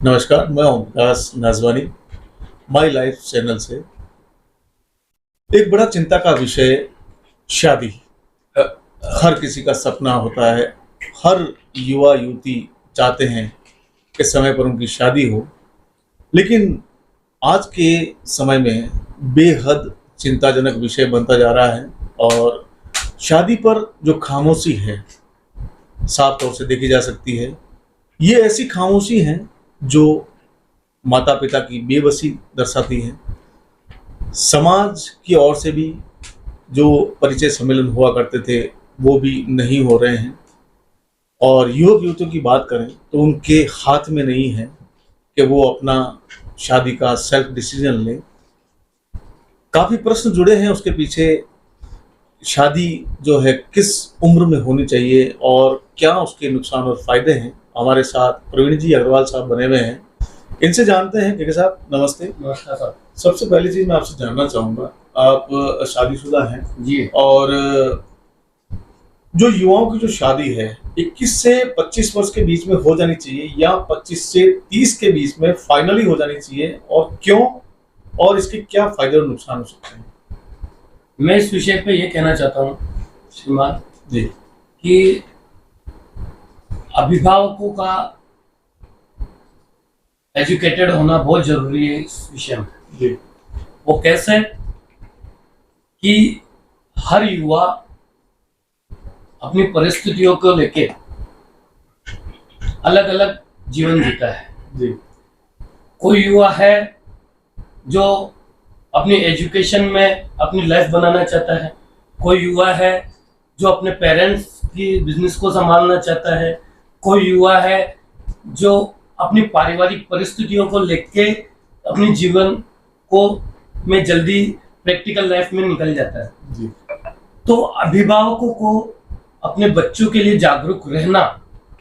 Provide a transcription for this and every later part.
नमस्कार, मैं Om Prakash नाजवानी my life channel से। एक बड़ा चिंता का विषय शादी। अ, हर किसी का सपना होता है, हर युवा युवती चाहते हैं कि समय पर उनकी शादी हो, लेकिन आज के समय में बेहद चिंताजनक विषय बनता जा रहा है। और शादी पर जो खामोशी है, साफ तौर से देखी जा सकती है। ये ऐसी खामोशी है जो माता पिता की बेबसी दर्शाती है। समाज की ओर से भी जो परिचय सम्मेलन हुआ करते थे वो भी नहीं हो रहे हैं। और युवक युवतियों की बात करें तो उनके हाथ में नहीं है कि वो अपना शादी का सेल्फ डिसीजन लें। काफ़ी प्रश्न जुड़े हैं उसके पीछे। शादी जो है किस उम्र में होनी चाहिए और क्या उसके नुकसान और फायदे हैं। हमारे साथ प्रवीण जी अग्रवाल साहब बने हुए हैं, इनसे जानते हैं। के साहब नमस्ते। नमस्कार सर। सबसे पहली चीज मैं आपसे जानना चाहूंगा, आप शादीशुदा हैं जी। और जो युवाओं की जो शादी है 21 से 25 वर्ष के बीच में हो जानी चाहिए या 25 से 30 के बीच में फाइनली हो जानी चाहिए, और क्यों, और इसके क्या फायदे और नुकसान हो सकते हैं? मैं इस विषय पे ये कहना चाहता हूँ श्रीमान जी कि अभिभावकों का एजुकेटेड होना बहुत जरूरी है इस विषय में। जी वो कैसे कि हर युवा अपनी परिस्थितियों को लेके अलग अलग जीवन जीता है। जी कोई युवा है जो अपनी एजुकेशन में अपनी लाइफ बनाना चाहता है, कोई युवा है जो अपने पेरेंट्स की बिजनेस को संभालना चाहता है, कोई युवा है जो अपनी पारिवारिक परिस्थितियों को लेके अपनी जीवन को में जल्दी प्रैक्टिकल लाइफ में निकल जाता है। जी तो अभिभावकों को अपने बच्चों के लिए जागरूक रहना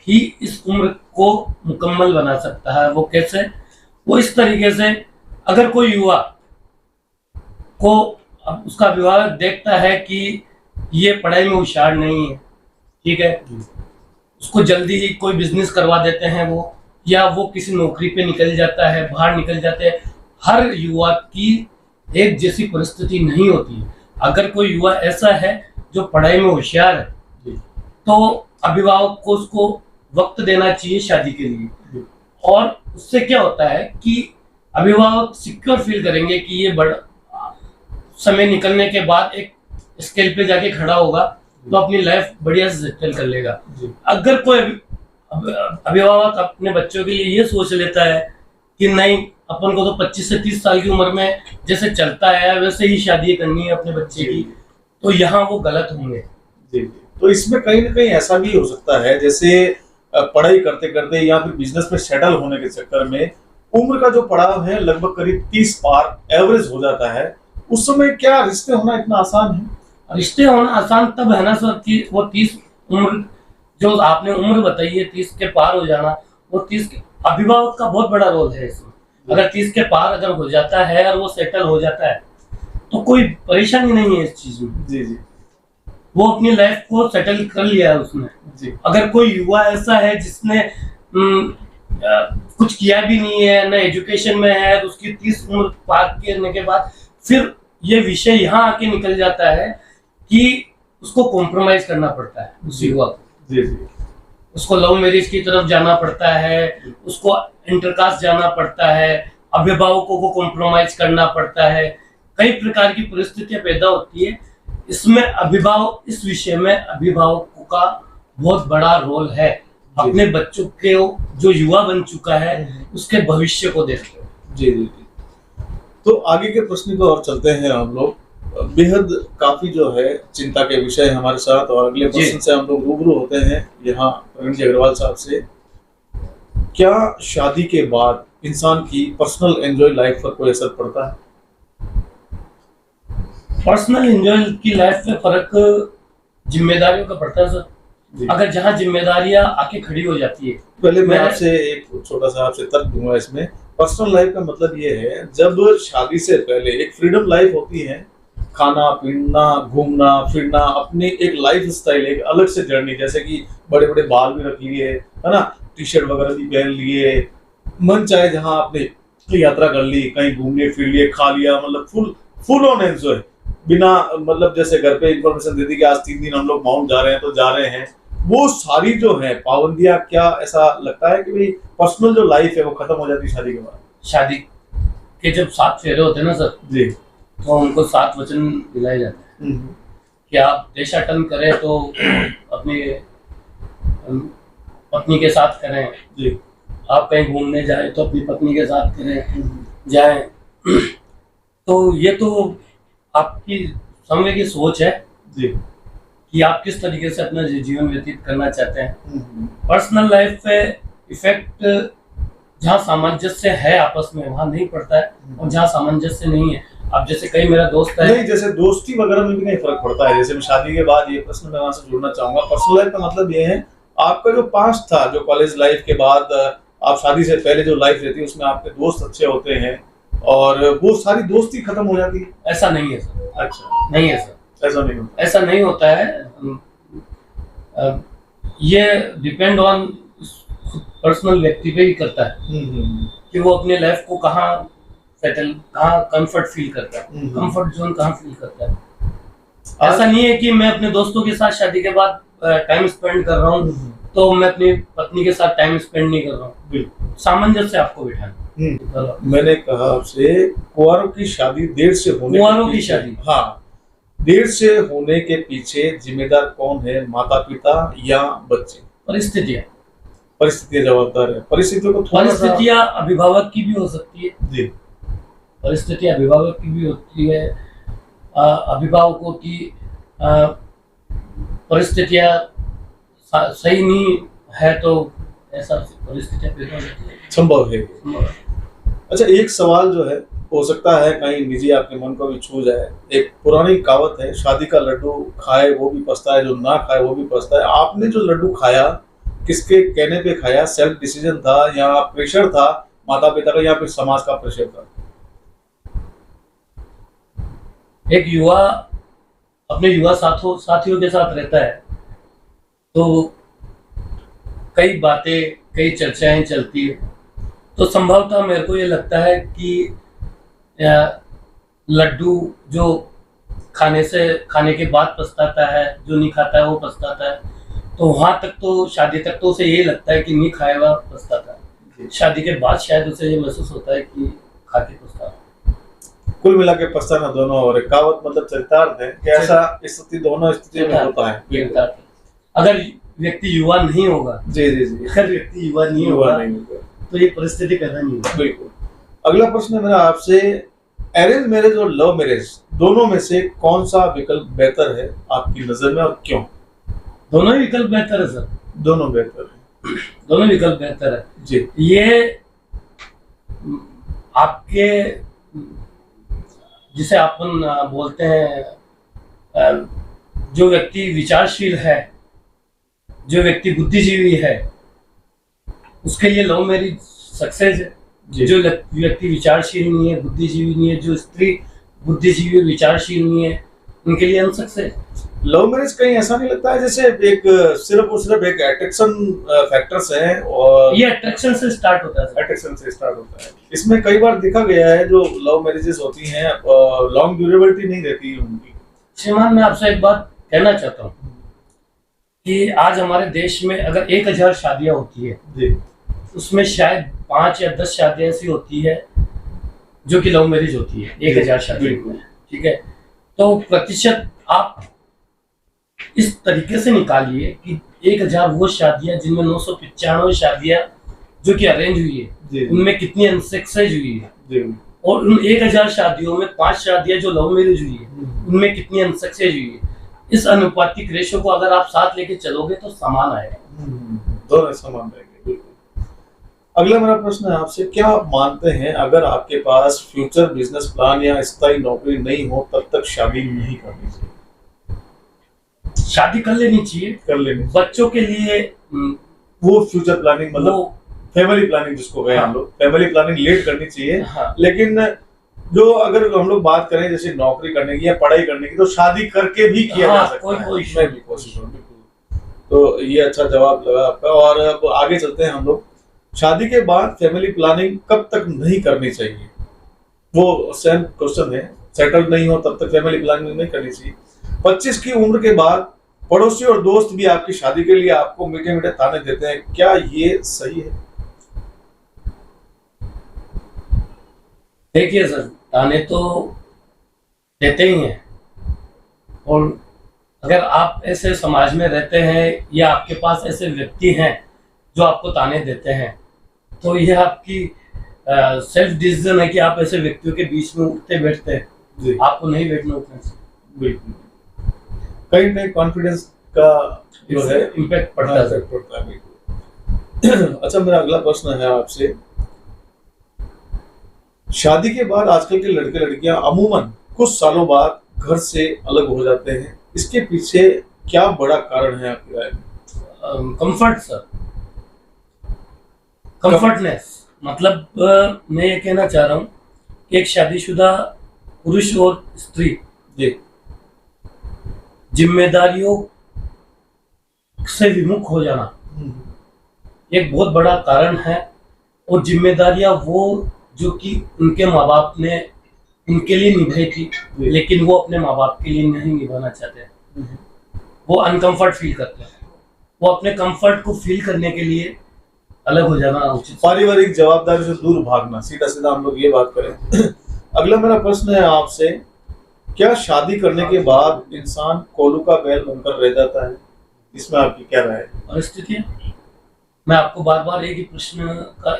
ही इस उम्र को मुकम्मल बना सकता है। वो कैसे? वो इस तरीके से, अगर कोई युवा को उसका अभिभावक देखता है कि ये पढ़ाई में होशियार नहीं है, ठीक है, उसको जल्दी ही कोई बिजनेस करवा देते हैं वो, या वो किसी नौकरी पे निकल जाता है, बाहर निकल जाते हैं। हर युवा की एक जैसी परिस्थिति नहीं होती है। अगर कोई युवा ऐसा है जो पढ़ाई में होशियार है तो अभिभावक को उसको वक्त देना चाहिए शादी के लिए। और उससे क्या होता है कि अभिभावक सिक्योर फील करेंगे कि ये बड़ा समय निकलने के बाद एक स्केल पे जाके खड़ा होगा तो अपनी लाइफ बढ़िया से सेटल कर लेगा। अगर कोई अभिभावक अपने बच्चों के लिए ये सोच लेता है कि नहीं, अपन को तो 25 से 30 साल की उम्र में जैसे चलता है वैसे ही शादी करनी है अपने बच्चे की, तो यहाँ वो गलत होंगे। जी तो इसमें कहीं ना कहीं ऐसा भी हो सकता है, जैसे पढ़ाई करते करते या फिर बिजनेस में सेटल होने के चक्कर में उम्र का जो पड़ाव है लगभग करीब 30 पार एवरेज हो जाता है। उस समय क्या रिश्ते होना इतना आसान है? रिश्ते होना आसान तब है ना सर कि वो 30 उम्र जो आपने उम्र बताई है 30 के पार हो जाना, वो 30 के अभिभावक का बहुत बड़ा रोल है इसमें। अगर 30 के पार अगर हो जाता है और वो सेटल हो जाता है तो कोई परेशानी नहीं है इस चीज में। जी जी वो अपनी लाइफ को सेटल कर लिया है उसने। जी अगर कोई युवा ऐसा है जिसने कुछ किया भी नहीं है, ना एजुकेशन में है, तो उसकी 30 उम्र पार करने के बाद फिर ये विषय यहाँ आके निकल जाता है कि उसको कॉम्प्रोमाइज करना पड़ता है उस युवा को। जी जी उसको लव मैरिज की तरफ जाना पड़ता है, उसको इंटरकास्ट जाना पड़ता है, अभिभावकों को कॉम्प्रोमाइज करना पड़ता है, कई प्रकार की परिस्थितियां पैदा होती है। इसमें अभिभावक, इस विषय में अभिभावकों का बहुत बड़ा रोल है अपने बच्चों के, जो युवा बन चुका है उसके भविष्य को देखते हुए। जी जी जी तो आगे के प्रश्न को और चलते हैं हम लोग। बेहद काफी जो है चिंता के विषय हमारे साथ, और अगले प्रश्न से हम लोग रूबरू होते हैं यहाँ प्रवीण जी अग्रवाल साहब से। क्या शादी के बाद इंसान की पर्सनल एंजॉय लाइफ पर कोई असर पड़ता है? पर्सनल एंजॉय की लाइफ में फर्क जिम्मेदारियों का पड़ता है सर। अगर जहाँ जिम्मेदारियां आके खड़ी हो जाती है। पहले मैं आपसे एक छोटा सा आपसे तर्क दूंगा इसमें। पर्सनल लाइफ का मतलब ये है, जब शादी से पहले एक फ्रीडम लाइफ होती है, खाना पीना घूमना फिरना, अपनी एक लाइफ स्टाइल, एक अलग से जर्नी, जैसे कि बड़े बड़े बाल भी रख लिए है ना, टी शर्ट वगैरह भी पहन लिए, मन चाहे जहां आपने यात्रा कर ली, कहीं घूमने फिर लिए, खा लिया, मतलब फुल ऑन एंजॉय, बिना मतलब जैसे घर पे इंफॉर्मेशन दे दी कि आज 3 दिन हम लोग माउंट जा रहे हैं तो जा रहे हैं, वो सारी जो है पाबंदियां, क्या ऐसा लगता है कि भाई पर्सनल जो लाइफ है वो खत्म हो जाती है शादी के बाद? शादी के जब 7 फेरे होते हैं ना सर, जी। तो उनको 7 वचन दिलाए जाते हैं कि आप देशाटन करें तो अपनी पत्नी के साथ करें, जी। आप कहीं घूमने जाए तो अपनी पत्नी के साथ करें जाएं। तो ये तो आपकी समय की सोच है जी। कि आप किस तरीके से अपना जीवन व्यतीत करना चाहते हैं। पर्सनल लाइफ पे इफेक्ट जहाँ सामंजस्य है आपस में वहाँ नहीं पड़ता है, और जहाँ सामंजस्य नहीं है, अब जैसे कई मेरा दोस्त है, नहीं, जैसे दोस्ती वगैरह में भी नहीं फर्क पड़ता है? जैसे मैं शादी के बाद, ये प्रश्न मैं वहां से जुड़ना चाहूंगा, पर्सनल लाइफ का मतलब ये है आपका जो पास्ट था, जो कॉलेज लाइफ के बाद आप शादी से पहले जो लाइफ रहती है उसमें आपके दोस्त अच्छे होते हैं और वो सारी दोस्ती खत्म हो जाती है? ऐसा नहीं है सर। अच्छा, नहीं है सर, ऐसा नहीं होता? ऐसा नहीं होता है। ये डिपेंड ऑन पर्सनल व्यक्ति पे ही करता है कि वो अपने लाइफ को कहाँ सेटल, कहाँ कंफर्ट फील करता है, कंफर्ट जोन कहाँ फील करता है। ऐसा नहीं है कि मैं अपने दोस्तों के साथ शादी के बाद टाइम स्पेंड कर रहा हूँ तो मैं अपनी पत्नी के साथ टाइम स्पेंड नहीं कर रहा हूँ। बिल्कुल, सामंजस्य आपको बिठाना। मैंने कहा आपसे, कुंवारों की शादी देर से होने, कुंवारों की शादी, हाँ, देर से होने के पीछे जिम्मेदार कौन है? माता पिता या बच्चे? परिस्थितियाँ। परिस्थितियां जवाबदार है। परिस्थितियों को थोड़ा सा, परिस्थितियाँ अभिभावक की भी हो सकती है जी, परिस्थितियाँ अभिभावक की भी होती है। अभिभावकों की परिस्थितियाँ सही नहीं है तो ऐसा परिस्थितियाँ पैदा हो जाती है, संभव है। संभव है। अच्छा, एक सवाल जो है, हो सकता है कहीं निजी आपके मन को भी छू जाए। एक पुरानी कहावत है, शादी का लड्डू खाए वो भी पछता है, जो ना खाए वो भी पछता है। आपने जो लड्डू खाया, किसके कहने पे खाया? सेल्फ डिसीजन था या प्रेशर था माता पिता का, या फिर समाज का प्रेशर था? एक युवा अपने युवा साथियों के साथ रहता है तो कई बातें, कई चर्चाएं चलती है, तो संभवतः मेरे को ये लगता है कि लड्डू जो खाने के बाद पछताता है, जो नहीं खाता है वो पछताता है, तो वहां तक तो शादी तक तो उसे यही लगता है कि नहीं खाया हुआ पछताता है। शादी के बाद शायद उसे ये महसूस होता है कि खा के पछताता है। कुल मिला के पछताना दोनों, और एक कहावत मतलब चरितार्थ है कि ऐसा स्थिति दोनों स्थिति में होता है। अगर व्यक्ति युवा नहीं होगा, जी जी जी, अगर व्यक्ति युवा नहीं होगा तो ये परिस्थिति पैदा नहीं होगी। बिल्कुल। अगला प्रश्न है मेरा आपसे, अरेंज मैरिज और लव मैरिज दोनों में से कौन सा विकल्प बेहतर है आपकी नजर में, और क्यों? दोनों ही विकल्प बेहतर है सर, दोनों बेहतर है। दोनों विकल्प बेहतर है जी। ये आपके, जिसे अपन बोलते हैं, जो व्यक्ति विचारशील है, जो व्यक्ति बुद्धिजीवी है, उसके लिए लव मैरिज सक्सेस है। जो व्यक्ति विचारशील नहीं है, बुद्धिजीवी नहीं है, जो स्त्री बुद्धिजीवी विचारशील नहीं है, उनके लिए अनसक्सेस। लव मैरिज कहीं ऐसा नहीं लगता है जैसे एक सिर्फ और सिर्फ एक अट्रैक्शन फैक्टर्स है, और ये अट्रैक्शन से स्टार्ट होता है, अट्रैक्शन से स्टार्ट होता है। इसमें कई बार देखा गया है जो लव मैरिजेस होती हैं लॉन्ग ड्यूरेबिलिटी नहीं रहती है उनकी। श्रीमान, मैं आपसे एक बात कहना चाहता हूँ कि आज हमारे देश में अगर 1000 शादियां होती है जी, उसमें शायद 5 या 10 शादियां ऐसी होती है जो कि लव मैरिज होती है 1000 शादी में। ठीक है, तो प्रतिशत आप इस तरीके से निकालिए कि 1000 वो शादियां जिनमें 995 शादियां जो कि अरेंज हुई है, उनमें कितनी अनसक्सेस हुई है, और उन 1000 शादियों में 5 शादियां जो लव मैरिज हुई है उनमें कितनी अनसक्सेस हुई है। इस अनुपातिक रेशो को अगर आप साथ लेके चलोगे तो समान आएगा, दोनों समान रहेंगे। बिल्कुल। अगला मेरा प्रश्न है आपसे, क्या आप मानते हैं अगर आपके पास फ्यूचर बिजनेस प्लान या स्थायी नौकरी नहीं हो तब तक शादी नहीं करनी चाहिए? शादी कर लेनी चाहिए, कर लेनी। बच्चों के लिए वो फ्यूचर प्लानिंग मतलब फैमिली प्लानिंग जिसको कहें हम लोग, फैमिली प्लानिंग लेट करनी चाहिए। हाँ। लेकिन जो अगर हम लोग बात करें जैसे नौकरी करने की या पढ़ाई करने की, तो शादी करके भी किया जा सकता है। मैं भी कोशिश करूँ। बिल्कुल। तो ये अच्छा जवाब लगा आपका, और अब आगे चलते हैं हम लोग। शादी के बाद फैमिली प्लानिंग कब तक नहीं करनी चाहिए? वो सेम क्वेश्चन है। सेटल नहीं हो तब तक फैमिली प्लानिंग नहीं करनी चाहिए। 25 की उम्र के बाद पड़ोसी और दोस्त भी आपकी शादी के लिए आपको मीठे मीठे ताने देते हैं, क्या ये सही है? देखिए सर, ताने तो देते ही हैं, और अगर आप ऐसे समाज में रहते हैं या आपके पास ऐसे व्यक्ति हैं जो आपको ताने देते हैं, तो यह आपकी सेल्फ डिसीजन है कि आप ऐसे व्यक्तियों के बीच में उठते बैठते हैं। जी आपको नहीं बैठना उठना चाहिए। बिल्कुल। कहीं ना कहीं कॉन्फिडेंस का जो है इम्पैक्ट पड़ता है सर। पड़ता है, बिल्कुल। अच्छा, मेरा अगला प्रश्न है आपसे। शादी के बाद आजकल के लड़के लड़कियां अमूमन कुछ सालों बाद घर से अलग हो जाते हैं, इसके पीछे क्या बड़ा कारण है आपकी राय में? Comfort sir, comfortness. मतलब मैं ये कहना चाह रहा हूँ कि एक शादीशुदा पुरुष और स्त्री जी जिम्मेदारियों से विमुख हो जाना एक बहुत बड़ा कारण है। और जिम्मेदारियां वो जो कि उनके माँ बाप ने उनके लिए निभाई थी, लेकिन वो अपने माँ बाप के लिए नहीं निभाना चाहते। वो अनकंफर्ट फील करते हैं। वो अपने कंफर्ट को फील करने के लिए अलग हो जाना उचित। पारिवारिक जवाबदारी से दूर भागना, सीधा सीधा हम लोग ये बात करें। अगला मेरा प्रश्न है आपसे, क्या शादी करने के बाद इंसान कोलू का बैल बनकर रह जाता है? इसमें आपकी क्या राय है? परिस्थितियां, मैं आपको बार बार एक ही प्रश्न का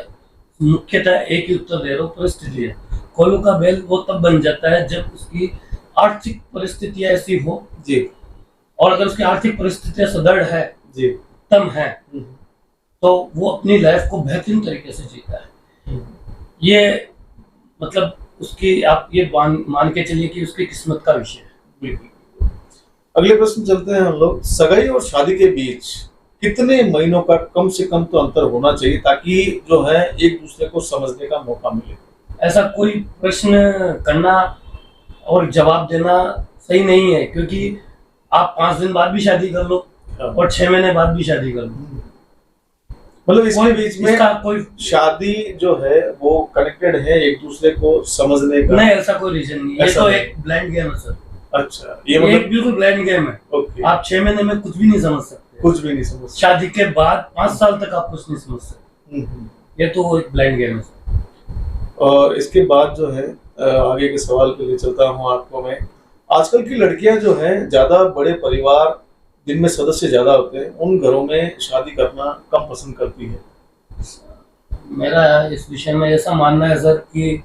मुख्यतः एक ही उत्तर दे रहा हूँ। परिस्थिति है, कोलू का बैल वो तब बन जाता है जब उसकी आर्थिक परिस्थितियां ऐसी हो जी, और अगर उसकी आर्थिक परिस्थितियां सुदृढ़ है, जी, तम है, तो वो अपनी लाइफ को बेहतरीन तरीके से जीता है। ये मतलब उसकी आप ये मान के चलिए कि उसकी किस्मत का विषय है। बिल्कुल। अगले प्रश्न चलते हैं हम लोग। सगाई और शादी के बीच कितने महीनों का कम से कम तो अंतर होना चाहिए ताकि जो है एक दूसरे को समझने का मौका मिले? ऐसा कोई प्रश्न करना और जवाब देना सही नहीं है, क्योंकि आप 5 दिन बाद भी शादी कर लो और 6 महीने बाद भी शादी कर लो। मतलब इसके बीच में इसका कोई शादी जो है वो कनेक्टेड है एक दूसरे को समझने का? नहीं, ऐसा कोई रीजन नहीं। ये तो एक ब्लाइंड गेम है सर। अच्छा, ये एक मतलब बिल्कुल ब्लाइंड गेम है। ओके, आप 6 महीने में कुछ भी नहीं समझ सकते। कुछ भी नहीं समझ सकते। शादी के बाद 5 साल तक आप कुछ नहीं समझ सकते। ये तो एक ब्लाइंड गेम है। और इसके बाद जो है आगे के सवाल के लिए चलता हूँ आपको मैं। आजकल की लड़कियां जो है ज्यादा बड़े परिवार जिनमें सदस्य ज्यादा होते हैं उन घरों में शादी करना कम पसंद करती है। मेरा इस विषय में ऐसा मानना है सर कि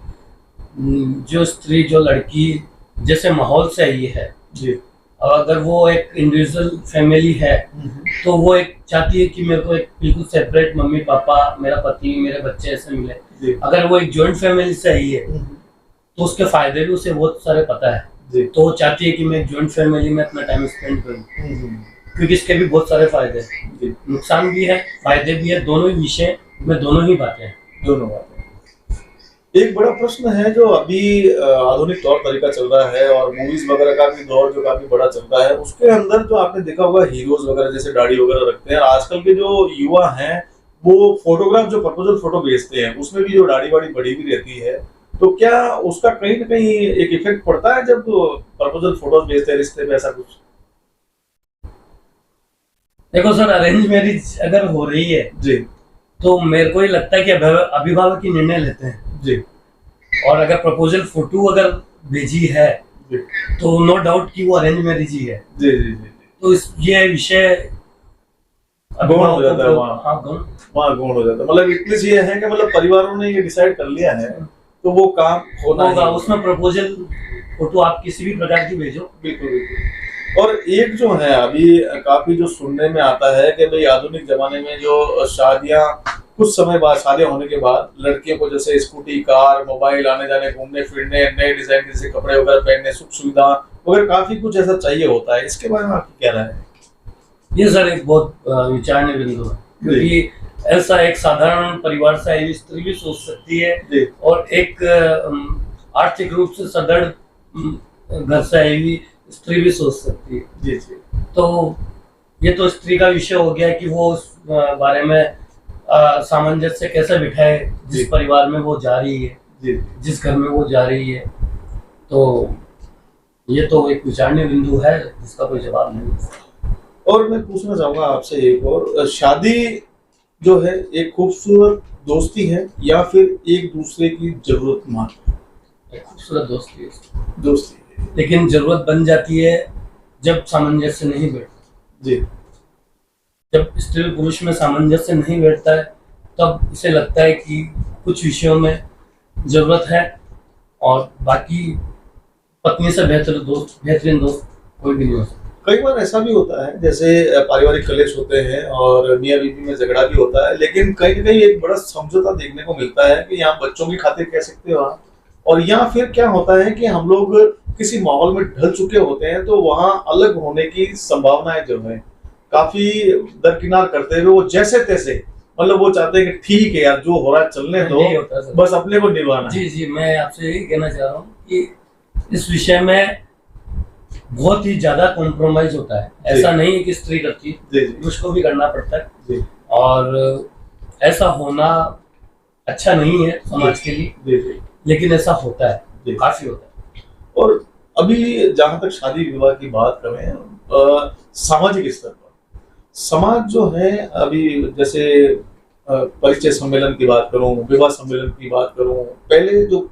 जो स्त्री, जो लड़की जैसे माहौल से आई है, जी, और अगर वो एक इंडिविजुअल फैमिली है तो वो एक चाहती है कि मेरे को एक बिल्कुल सेपरेट मम्मी पापा, मेरा पति, मेरे बच्चे ऐसे मिले। जी, अगर वो एक जॉइंट फैमिली से आई है तो उसके फायदे भी उसे बहुत सारे पता है। जी, तो वो चाहती है कि मैं जॉइंट फैमिली में अपना टाइम स्पेंड करूं, क्योंकि इसके भी बहुत सारे फायदे हैं। जी, नुकसान भी है, फायदे भी है। दोनों ही विषय में दोनों ही बातें हैं। दोनों बातें। एक बड़ा प्रश्न है जो अभी आधुनिक तौर तरीका चल रहा है और मूवीज वगैरह का भी दौर जो काफी बड़ा चल रहा है, उसके अंदर जो आपने देखा होगा हीरोज वगैरह जैसे दाढ़ी वगैरह रखते हैं। आजकल के जो युवा हैं वो फोटोग्राफ, जो प्रपोजल फोटो भेजते हैं, उसमें भी जो दाढ़ी वाड़ी बड़ी भी रहती है, तो क्या उसका कहीं ना कहीं एक इफेक्ट पड़ता है जब प्रपोजल फोटोज भेजते हैं रिश्ते में, ऐसा कुछ? देखो सर, अरेंज मैरिज अगर हो रही है जी, तो मेरे को ही लगता है कि अभिभावक ही निर्णय लेते हैं। जी, और अगर प्रपोजल फोटो अगर भेजी है जी, तो नो डाउट कि वो अरेंज मैरिज ही है। जी, जी, जी, तो ये विषय गौण हो जाता है वहाँ। हाँ, गौण। वहाँ गौण हो जाता है। मतलब इतनी ये है कि मतलब परिवारों ने ये डिसाइड कर लिया है तो वो काम होना होगा। ही। उसमें प्रपोजल फोटो आप किसी भी प्रकार की भेजो। बिल्कुल, बिल्कुल। और एक जो है अभी काफी जो सुनने में आता है कि भाई आधुनिक जमाने में जो शादियां, कुछ समय बाद शादियां होने के बाद लड़कियों को जैसे स्कूटी, कार, मोबाइल, आने जाने, घूमने फिरने, नए डिजाइन जैसे कपड़े वगैरह पहनने, सुख सुविधा वगैरह काफी कुछ ऐसा चाहिए होता है। इसके बारे में आपकी क्या राय है? ये सर एक बहुत विचारने बिंदु है, क्योंकि ऐसा एक साधारण परिवार से आई स्त्री भी सोच सकती है जी, और एक आर्थिक रूप से सदृढ़ घर से आई हुई स्त्री भी सोच सकती है। जी, जी, तो ये तो स्त्री का विषय हो गया कि वो उस बारे में सामंजस्य कैसे बिठाए जी। जिस परिवार में वो जा रही है, जी जिस घर में वो जा रही है। तो ये तो एक विचारणीय बिंदु है जिसका कोई जवाब नहीं है। और मैं पूछना चाहूंगा आपसे एक और, शादी जो है एक खूबसूरत दोस्ती है या फिर एक दूसरे की जरूरत मात्र एक खूबसूरत दोस्ती है, दोस्ती है? लेकिन जरूरत बन जाती है जब सामंजस्य नहीं बैठता। जी जब स्त्री पुरुष में सामंजस्य नहीं बैठता है तब उसे लगता है कि कुछ विषयों में जरूरत है और बाकी पत्नी से बेहतरीन दोस्त कोई भी नहीं हो सकता। कई बार ऐसा भी होता है, जैसे पारिवारिक कलेश होते हैं और मियाँ बीवी में झगड़ा भी होता है, लेकिन कहीं ना कहीं एक बड़ा समझौता देखने को मिलता है कि यहाँ बच्चों की खातिर कह सकते हो आप, और या फिर क्या होता है कि हम लोग किसी माहौल में ढल चुके होते हैं तो वहाँ अलग होने की संभावनाएं जो है काफी दरकिनार करते हुए वो जैसे तैसे, मतलब वो चाहते हैं कि ठीक है यार जो हो रहा है चलने दो, यही होता है सर। बस अपने को निभाना है। जी जी, मैं आपसे यही कहना चाह रहा हूँ कि इस विषय में बहुत ही ज्यादा कॉम्प्रोमाइज होता है। ऐसा नहीं है कि स्त्री करती है, जी जी पुरुष को भी करना पड़ता है जी और ऐसा होना अच्छा नहीं है समाज के लिए, जी जी लेकिन ऐसा होता है, जी। काफी होता है। और अभी जहां तक शादी विवाह की बात करें, सामाजिक स्तर पर समाज जो है अभी, जैसे परिचय सम्मेलन की बात करूं, विवाह सम्मेलन की बात करूं, पहले जो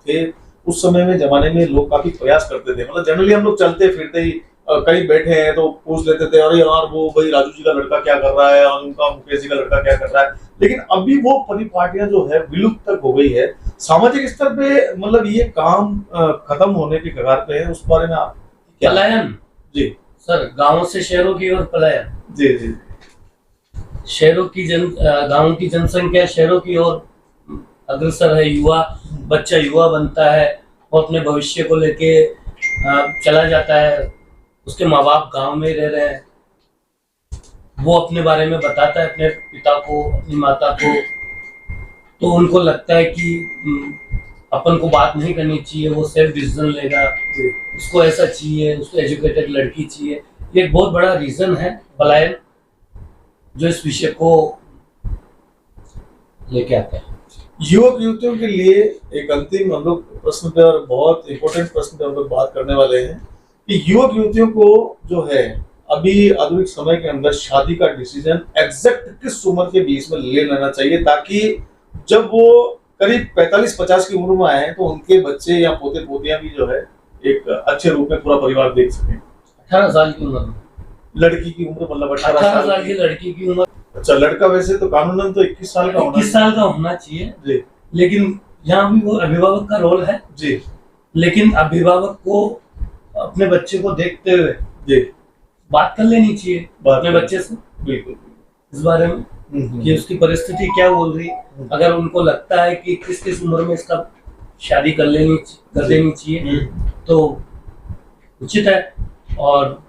थे उस समय में जमाने में लोग काफी प्रयास करते थे, मतलब जनरली हम लोग चलते फिरते ही कहीं बैठे हैं तो पूछ लेते थे, अरे यार वो भाई राजू जी का लड़का क्या कर रहा है और उनका मुकेश जी का लड़का क्या कर रहा है। लेकिन अभी वो परिपाटियां जो है विलुप्त तक हो गई है। सामाजिक स्तर पे मतलब ये काम खत्म होने की कगार पे है, उस बारे में आप क्या? पलायन जी सर, गांवों से शहरों की ओर पलायन। जी जी शहरों की गांवों की जनसंख्या शहरों की ओर अग्रसर है। बच्चा युवा बनता है, वो अपने भविष्य को लेके चला जाता है। उसके माँ बाप गांव में रह रहे हैं, वो अपने बारे में बताता है अपने पिता को, अपनी माता को, तो उनको लगता है कि अपन को बात नहीं करनी चाहिए, वो सेल्फ डिसीजन लेगा, उसको ऐसा चाहिए, उसको एजुकेटेड लड़की चाहिए। ये एक बहुत बड़ा रीजन है पलायन जो इस विषय को लेके आता है। युवक युवतियों के लिए एक अंतिम हम लोग प्रश्न पे, और बहुत इंपॉर्टेंट प्रश्न पे हम लोग बात करने वाले हैं कि युवक युवतियों को जो है अभी आधुनिक समय के अंदर शादी का डिसीजन एग्जैक्ट किस उम्र के बीच में ले लेना चाहिए, ताकि जब वो करीब 45-50 की उम्र में आए तो उनके बच्चे या पोते पोतियां भी जो है एक अच्छे रूप में पूरा परिवार देख सकें। 18 साल की उम्र में लड़की की उम्र मतलब 18 साल की लड़की की उम्र। अच्छा, लड़का वैसे तो कानूनन तो 21 साल का होना 21 साल का होना चाहिए जी लेकिन यहाँ भी वो अभिभावक का रोल है। जी लेकिन अभिभावक को अपने बच्चे को देखते हुए जी बात कर लेनी चाहिए अपने बच्चे से बिल्कुल इस बारे में कि उसकी परिस्थिति क्या बोल रही है। अगर उनको लगता है कि किस किस उम्र में इसका शादी कर देनी चाहिए तो उचित है। और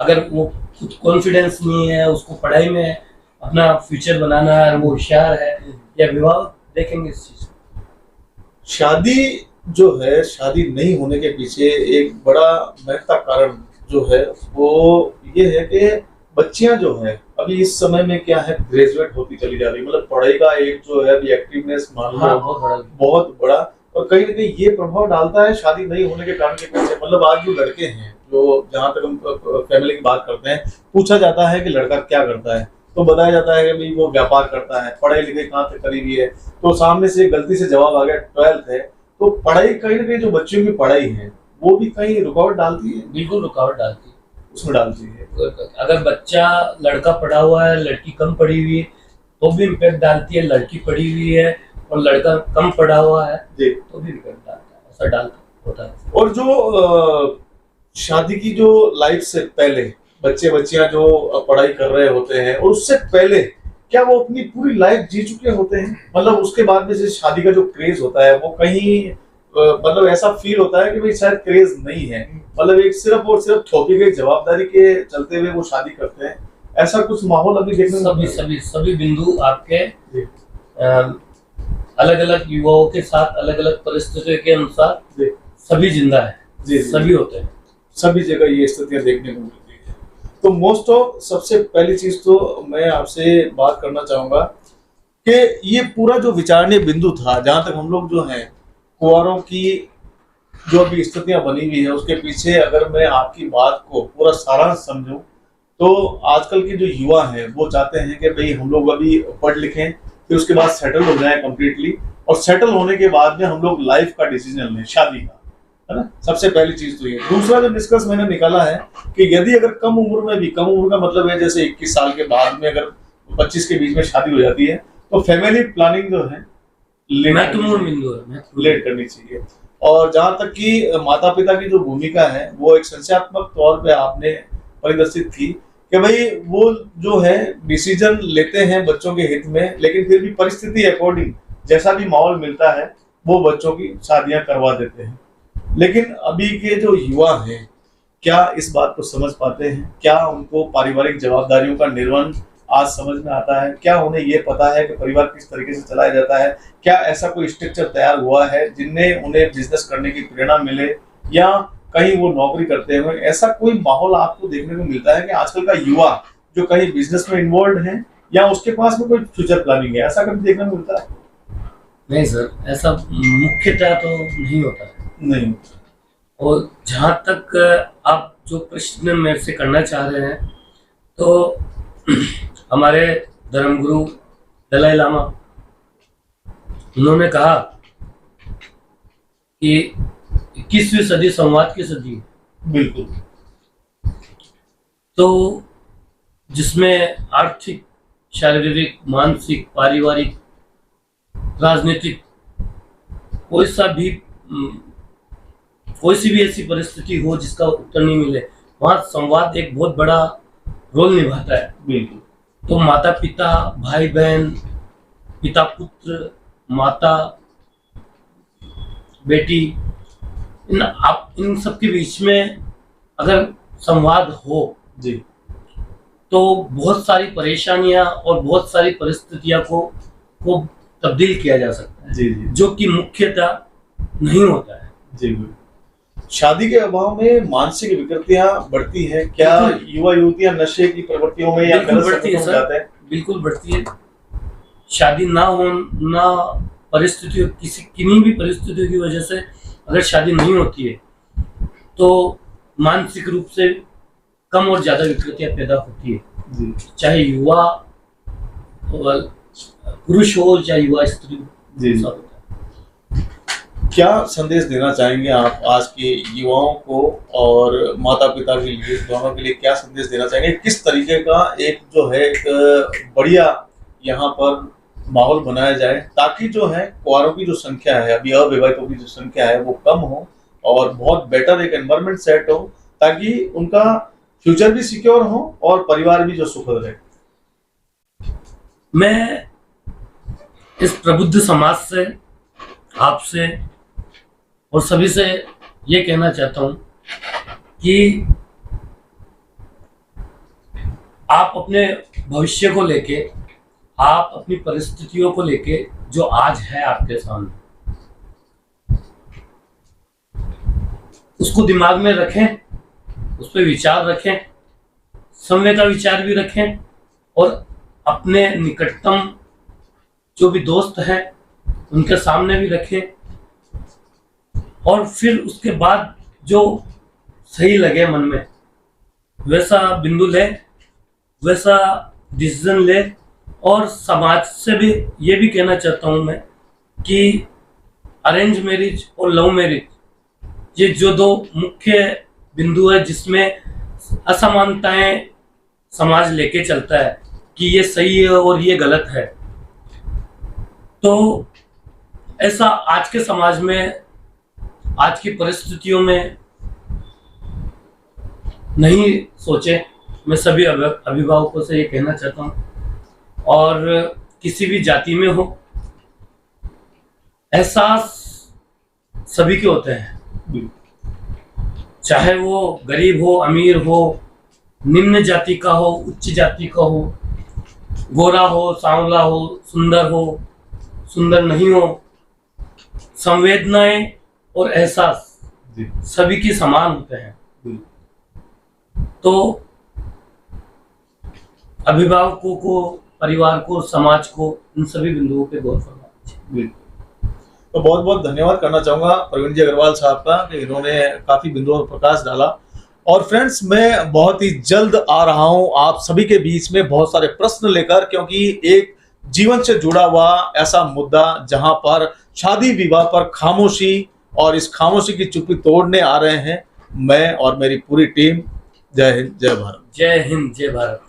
अगर वो खुद कॉन्फिडेंस नहीं है, उसको पढ़ाई में अपना फ्यूचर बनाना है, वो होशियार है, या अभिभावक देखेंगे इस चीज। शादी जो है, शादी नहीं होने के पीछे एक बड़ा महत्ता कारण जो है वो ये है कि बच्चियां जो है अभी इस समय में क्या है, ग्रेजुएट होती चली जा रही है, मतलब पढ़ाई का एक जो है अभी एक्टिवनेस मान लो बहुत बड़ा, और कहीं ना कहीं ये प्रभाव डालता है शादी नहीं होने के कारण के पीछे। मतलब आज जो लड़के हैं, जो जहाँ तक हम फैमिली की बात करते हैं, पूछा जाता है कि लड़का क्या करता है तो बताया जाता है कि भाई वो व्यापार करता है, पढ़ाई लिखाई कहाँ तक करी हुई है, तो सामने से गलती से जवाब आ गया 12th है, तो पढ़ाई कहीं ना कहीं जो बच्चों की पढ़ाई है वो भी कहीं रुकावट डालती है। बिल्कुल रुकावट डालती है, उसमें डालती है। अगर बच्चा लड़का पढ़ा हुआ है, लड़की कम पढ़ी हुई है तो भी इम्पैक्ट डालती है, लड़की पढ़ी हुई है और लड़का कम पढ़ा हुआ है जी तो भी इम्पैक्ट डालता है, ऐसा डालता होता है। और जो शादी की जो लाइफ से पहले बच्चे बच्चियां जो पढ़ाई कर रहे होते हैं और उससे पहले क्या वो अपनी पूरी लाइफ जी चुके होते हैं, मतलब उसके बाद में से शादी का जो क्रेज होता है वो कहीं मतलब ऐसा फील होता है कि भाई शायद क्रेज नहीं है, मतलब एक सिर्फ और सिर्फ थोपी गई जवाबदारी के चलते हुए वो शादी करते हैं, ऐसा कुछ माहौल अभी देखने सभी सभी सभी बिंदु आपके अलग अलग युवाओं के साथ अलग अलग परिस्थितियों के अनुसार सभी जिंदा है, सभी होते हैं, सभी जगह ये स्थितियां देखने को मिलती है। तो मोस्ट ऑफ सबसे पहली चीज तो मैं आपसे बात करना चाहूंगा कि ये पूरा जो विचारणीय बिंदु था, जहां तक हम लोग जो हैं कुंवारों की जो अभी स्थितियां बनी हुई है उसके पीछे अगर मैं आपकी बात को पूरा सारांश समझूं तो आजकल के जो युवा हैं वो चाहते हैं कि भाई हम लोग अभी पढ़ लिखें, फिर उसके बाद सेटल हो जाए कम्प्लीटली, और सेटल होने के बाद में हम लोग लाइफ का डिसीजन लें, शादी का, है ना। सबसे पहली चीज तो ये। दूसरा जो निष्कर्ष मैंने निकाला है कि यदि अगर कम उम्र में भी, कम उम्र का मतलब है जैसे 21 साल के बाद में अगर 25 के बीच में शादी हो जाती है तो फैमिली प्लानिंग जो है लेट करनी चाहिए। और जहां तक कि माता पिता की जो भूमिका है वो एक संख्यात्मक तौर पे आपने परिदर्शित की कि भाई वो जो है डिसीजन लेते हैं बच्चों के हित में, लेकिन फिर भी परिस्थिति अकॉर्डिंग जैसा भी माहौल मिलता है वो बच्चों की शादियां करवा देते हैं। लेकिन अभी के जो युवा हैं क्या इस बात को समझ पाते हैं? क्या उनको पारिवारिक जवाबदारियों का निर्वहन आज समझ में आता है? क्या उन्हें ये पता है कि परिवार किस तरीके से चलाया जाता है? क्या ऐसा कोई स्ट्रक्चर तैयार हुआ है जिनमें उन्हें बिजनेस करने की प्रेरणा मिले, या कहीं वो नौकरी करते हुए ऐसा कोई माहौल आपको देखने को मिलता है कि आजकल का युवा जो कहीं बिजनेस में इन्वॉल्व है या उसके पास में कोई फ्यूचर प्लानिंग है, ऐसा कभी देखने को मिलता है? नहीं सर, ऐसा मुख्यतः तो नहीं होता है। नहीं। और जहाँ तक आप जो प्रश्न मेरे से करना चाह रहे हैं, तो हमारे धर्मगुरु दलाई लामा, उन्होंने कहा कि 21वीं सदी संवाद की सदी है। बिल्कुल। तो जिसमें आर्थिक, शारीरिक, मानसिक, पारिवारिक, राजनीतिक कोई सी भी ऐसी परिस्थिति हो जिसका उत्तर नहीं मिले, वहाँ संवाद एक बहुत बड़ा रोल निभाता है। बिल्कुल। तो माता पिता, भाई बहन, पिता पुत्र, माता बेटी, इन सब के बीच में अगर संवाद हो जी, तो बहुत सारी परेशानियां और बहुत सारी परिस्थितियां को तब्दील किया जा सकता है। जी, जी। जो कि मुख्यतः नहीं होता है। जी। शादी के अभाव में मानसिक विकृतियां बढ़ती हैं क्या? युवा युवतियां नशे की प्रवृत्तियों में या गलत बढ़ती है जाते हैं? बिल्कुल बढ़ती है। शादी ना परिस्थितियों, किन्हीं भी परिस्थितियों की वजह से अगर शादी नहीं होती है तो मानसिक रूप से कम और ज्यादा विकृतियां पैदा होती है। जी। चाहे युवा पुरुष हो चाहे युवा स्त्री हो। जी। क्या संदेश देना चाहेंगे आप आज के युवाओं को और माता पिता के लिए, दोनों के लिए क्या संदेश देना चाहेंगे? किस तरीके का एक जो है एक बढ़िया यहाँ पर माहौल बनाया जाए ताकि जो है कुंवारों की जो संख्या है, अभी अविवाहितों की जो संख्या है वो कम हो और बहुत बेटर एक एनवायरनमेंट सेट हो ताकि उनका फ्यूचर भी सिक्योर हो और परिवार भी जो सुखद रहे? मैं इस प्रबुद्ध समाज से, आपसे और सभी से ये कहना चाहता हूं कि आप अपने भविष्य को लेके, आप अपनी परिस्थितियों को लेके जो आज है आपके सामने, उसको दिमाग में रखें, उस पर विचार रखें, समय का विचार भी रखें और अपने निकटतम जो भी दोस्त हैं उनके सामने भी रखें, और फिर उसके बाद जो सही लगे मन में वैसा बिंदु ले, वैसा डिसीजन ले। और समाज से भी ये भी कहना चाहता हूं मैं कि अरेंज मैरिज और लव मैरिज, ये जो दो मुख्य बिंदु है जिसमें असमानताएं समाज लेके चलता है कि ये सही है और ये गलत है, तो ऐसा आज के समाज में, आज की परिस्थितियों में नहीं सोचे। मैं सभी अभिभावकों से ये कहना चाहता हूँ, और किसी भी जाति में हो, एहसास सभी के होते हैं, चाहे वो गरीब हो, अमीर हो, निम्न जाति का हो, उच्च जाति का हो, गोरा हो, सांवला हो, सुंदर नहीं हो, संवेदनाएं और एहसास सभी की समान होते हैं। तो अभिभावकों को परिवार को, समाज को, इन सभी बिंदुओं पे गौर फरमाना चाहिए। तो बहुत बहुत धन्यवाद करना चाहूँगा प्रवीण जी अग्रवाल साहब का कि इन्होंने काफ़ी बिंदुओं पर प्रकाश डाला। और फ्रेंड्स, मैं बहुत ही जल्द आ रहा हूँ आप सभी के बीच में बहुत सारे प्रश्न लेकर, क्योंकि एक जीवन से जुड़ा हुआ ऐसा मुद्दा जहां पर शादी विवाह पर खामोशी, और इस खामोशी की चुप्पी तोड़ने आ रहे हैं मैं और मेरी पूरी टीम। जय हिंद, जय भारत। जय हिंद, जय भारत।